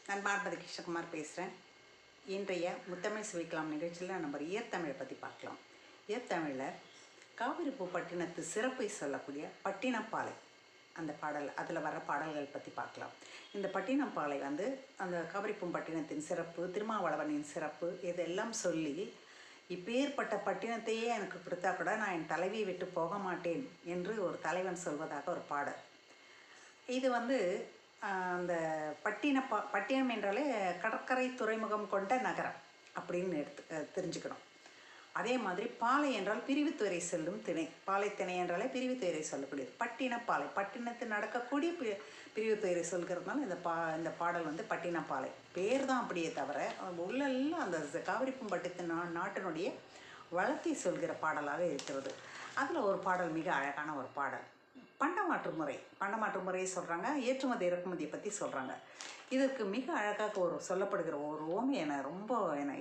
நான் பார்வதி கிருஷ்ணகுமார் பேசுகிறேன். இன்றைய முத்தமிழ் சுவைக்கலாம் நிகழ்ச்சியில் நம்ம இயற்தமிழை பற்றி பார்க்கலாம். இயற்தமிழில் காவிரிப்பூ பட்டினத்து சிறப்பை சொல்லக்கூடிய பட்டினப்பாலை அந்த பாடல், அதில் வர பாடல்கள் பற்றி பார்க்கலாம். இந்த பட்டினப்பாலை வந்து அந்த காவிரிப்பூம்பட்டினத்தின் சிறப்பு, திருமாவளவனின் சிறப்பு இதெல்லாம் சொல்லி, இப்பேற்பட்ட பட்டினத்தையே எனக்கு கொடுத்தா கூட நான் என் தலைவியை விட்டு போக மாட்டேன் என்று ஒரு தலைவன் சொல்வதாக ஒரு பாடல். இது வந்து அந்த பட்டினம் என்றாலே கடற்கரை துறைமுகம் கொண்ட நகரம் அப்படின்னு தெரிஞ்சுக்கணும். அதே மாதிரி பாலை என்றால் பிரிவுத்துறை செல்லும் திணை. பாலை திணை என்றாலே பிரிவுத்துறை சொல்லக்கூடியது. பட்டினப்பாலை பட்டினத்தில் நடக்கக்கூடிய பிரிவுத்துறை சொல்கிறதுனால இந்த பாடல் வந்து பட்டினப்பாலை பேர் தான் அப்படியே தவிர உள்ளெல்லாம் அந்த காவிரிப்பூம்பட்டினத்து நாட்டினுடைய வளத்தை சொல்கிற பாடலாக இருக்கிறது. அதில் ஒரு பாடல் மிக அழகான ஒரு பாடல், பண்டமாற்று முறையை சொல்கிறாங்க. ஏற்றுமதி இறக்குமதியை பற்றி சொல்கிறாங்க. இதற்கு மிக அழகாக சொல்லப்படுகிற ஒரு ஓமை ரொம்ப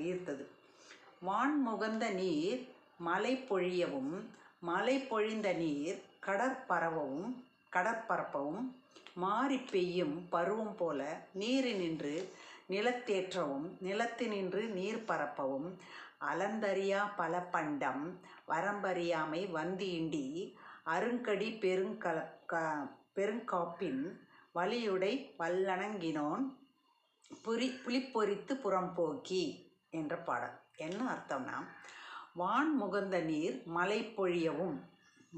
ஈர்த்தது. வான் முகந்த நீர் மலை பொழியவும், மலை பொழிந்த நீர் கடற்பரப்பவும் மாறி பெய்யும் பருவம் போல நீரினின்று நிலத்தேற்றவும், நிலத்தினின்று நீர் பரப்பவும் அலந்தறியா பல பண்டம் வரம்பறியாமை வந்தீண்டி அருங்கடி பெருங்காப்பின் வலியுடை வல்லணங்கினோன் புலிப்பொறித்து புறம்போக்கி என்ற பாடல். என்ன அர்த்தம்னா, வான் முகந்த நீர் மலை பொழியவும்,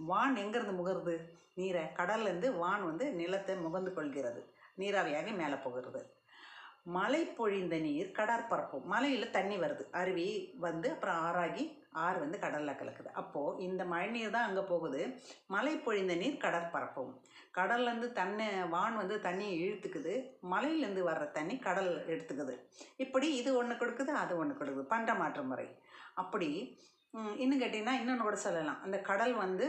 வான் எங்கேருந்து முகருது? நீரை கடல்லேருந்து வான் வந்து நிலத்தை முகந்து கொள்கிறது, நீராவியாக மேலே போகிறது. மலை பொழிந்த நீர் கடற்பரப்பும், மலையில் தண்ணி வருது, அருவி வந்து அப்புறம் ஆறாகி ஆறு வந்து கடலில் கலக்குது. அப்போது இந்த மழை நீர் தான் அங்கே போகுது. மலை பொழிந்த நீர் கடற்பரப்பும், கடல்லேருந்து வான் வந்து தண்ணியை இழுத்துக்குது, மலையிலேருந்து வர்ற தண்ணி கடல் எடுத்துக்குது. இப்படி இது ஒன்று கொடுக்குது, அது ஒன்று கொடுக்குது. பண்டமாற்று முறை. அப்படி இன்னும் கேட்டிங்கன்னா இன்னொன்று கூட சொல்லலாம். அந்த கடல் வந்து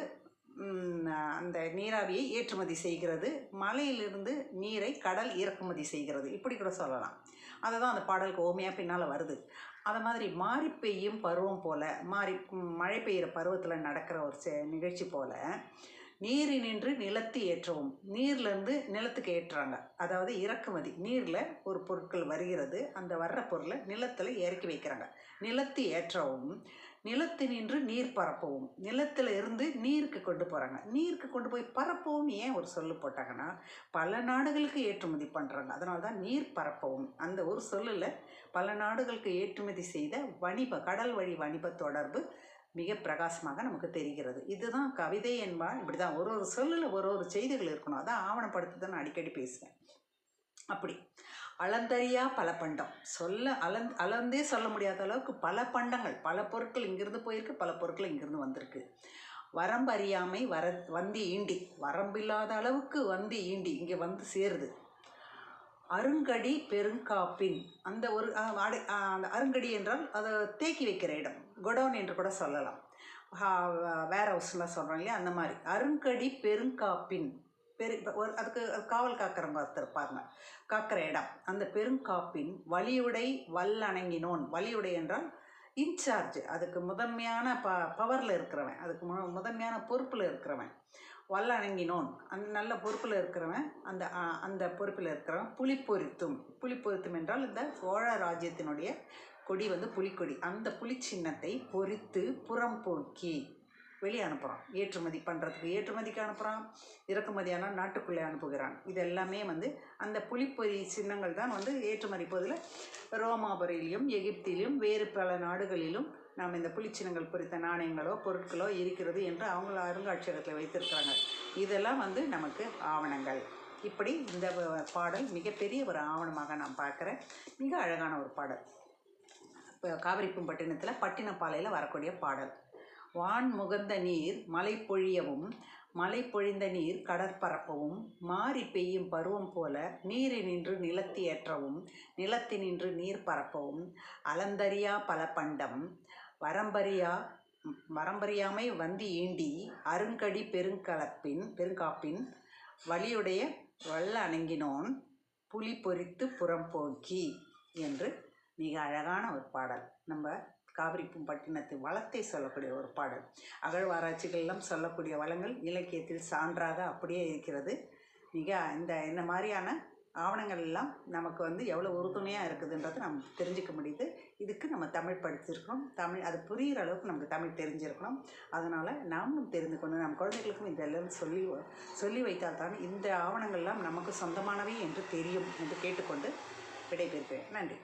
அந்த நீராவியை ஏற்றுமதி செய்கிறது, மலையிலிருந்து நீரை கடல் இறக்குமதி செய்கிறது, இப்படி கூட சொல்லலாம். அதை தான் அந்த பாடலுக்கு ஓமையாக பின்னால் வருது. அதை மாதிரி மாறி பெய்யும் பருவம் போல், மழை பெய்கிற பருவத்தில் நடக்கிற ஒரு நிகழ்ச்சி போல் நீரினின்று நிலத்து ஏற்றவும், நீர்லேருந்து நிலத்துக்கு ஏற்றுறாங்க. அதாவது இறக்குமதி, நீரில் ஒரு பொருட்கள் வருகிறது, அந்த வர்ற பொருளை நிலத்தில் இறக்கி வைக்கிறாங்க. நிலத்து ஏற்றவும், நிலத்தினின்று நீர் பரப்பவும், நிலத்தில் இருந்து நீருக்கு கொண்டு போகிறாங்க. நீருக்கு கொண்டு போய் பரப்பவும் ஏன் ஒரு சொல்லு போட்டாங்கன்னா, பல நாடுகளுக்கு ஏற்றுமதி பண்ணுறாங்க, அதனால தான் நீர் பரப்பவும். அந்த ஒரு சொல்லில் பல நாடுகளுக்கு ஏற்றுமதி செய்த கடல் வழி வணிப தொடர்பு மிக பிரகாசமாக நமக்கு தெரிகிறது. இதுதான் கவிதை என்பால் இப்படி தான் ஒரு சொல்லில் ஒரு செய்திகள் இருக்கணும். அதான் ஆவணப்படுத்தி தான் நான் அடிக்கடி பேசுவேன். அப்படி அளந்தறியா பல பண்டம், அளந்தே சொல்ல முடியாத அளவுக்கு பல பண்டங்கள், பல பொருட்கள் இங்கிருந்து போயிருக்கு, பல பொருட்கள் இங்கிருந்து வந்திருக்கு. வரம்பறியாமை வந்து ஈண்டி, வரம்பில்லாத அளவுக்கு வந்து ஈண்டி இங்கே வந்து சேருது. அருங்கடி பெருங்காப்பின், அந்த அந்த அருங்கடி என்றால் அதை தேக்கி வைக்கிற இடம், கொடவுன் என்று கூட சொல்லலாம். வேர் ஹவுஸ்லாம் சொல்கிறோம் இல்லையா, அந்த மாதிரி அருங்கடி பெருங்காப்பின் அதுக்கு காவல் காக்கிறவங்க இருப்பாங்க, காக்கிற இடம். அந்த பெருங்காப்பின் வலியுடை வல்லணங்கினோன், வலியுடை என்றால் இன்சார்ஜ், அதுக்கு முதன்மையான பவரில் இருக்கிறவன், அதுக்கு முதன்மையான பொறுப்பில் இருக்கிறவன். வல்லணங்கினோன் அந்த நல்ல பொறுப்பில் இருக்கிறவன், அந்த பொறுப்பில் இருக்கிறவன். புலிப்பொருத்தும் என்றால் இந்த சோழ ராஜ்யத்தினுடைய கொடி வந்து புலிக்கொடி, அந்த புலி சின்னத்தை பொறித்து புறம்போக்கி வெளியே அனுப்புகிறான். ஏற்றுமதி பண்ணுறதுக்கு, ஏற்றுமதிக்கு அனுப்புகிறான், இறக்குமதியான நாட்டுக்குள்ளே அனுப்புகிறான். இது எல்லாமே வந்து அந்த புலிப்பொறி சின்னங்கள் தான் வந்து ஏற்றுமதி போதில் ரோமாபுரியிலும் எகிப்திலும் வேறு பல நாடுகளிலும் நாம் இந்த புலிச்சின்னங்கள் பொறித்த நாணயங்களோ பொருட்களோ இருக்கிறது என்று அவங்கள அருங்காட்சியகத்தில் வைத்திருக்கிறாங்க. இதெல்லாம் வந்து நமக்கு ஆவணங்கள். இப்படி இந்த பாடல் மிகப்பெரிய ஒரு ஆவணமாக நான் பார்க்குறேன். மிக அழகான ஒரு பாடல். இப்போ காவிரிப்பூம்பட்டினத்தில் பட்டினப்பாலையில் வரக்கூடிய பாடல். வான் முகந்த நீர் மலை பொழியவும், மலை பொழிந்த நீர் கடற்பரப்பவும் மாறி பெய்யும் பருவம் போல நீரினின்று நிலத்தி ஏற்றவும், நிலத்தினின்று நீர் பரப்பவும் அலந்தறியா பல பண்டம் வரம்பறியாமை வந்து ஈண்டி அருங்கடி பெருங்காப்பின் வலியுடைய வல்ல அணங்கினோன் புலி பொறித்து புறம்போக்கி என்று மிக அழகான ஒரு பாடல். நம்ம காவிரிப்பூம்பட்டினத்து வளத்தை சொல்லக்கூடிய ஒரு பாடல். அகழ்வாராய்ச்சிகளெல்லாம் சொல்லக்கூடிய வளங்கள் இலக்கியத்தில் சான்றாக அப்படியே இருக்கிறது. மிக இந்த மாதிரியான ஆவணங்கள் எல்லாம் நமக்கு வந்து எவ்வளோ உறுதுணையாக இருக்குதுன்றதை நம்ம தெரிஞ்சுக்க முடியுது. இதுக்கு நம்ம தமிழ் படிச்சிருக்கணும். தமிழ் அது புரிகிற அளவுக்கு நமக்கு தமிழ் தெரிஞ்சிருக்கணும். அதனால் நாமளும் தெரிந்து கொண்டு நம் குழந்தைகளுக்கும் இதெல்லாம் சொல்லி வைத்தால் தான் இந்த ஆவணங்கள்லாம் நமக்கு சொந்தமானவை என்று தெரியும் என்று கேட்டுக்கொண்டு விடைபெறுகிறேன். நன்றி.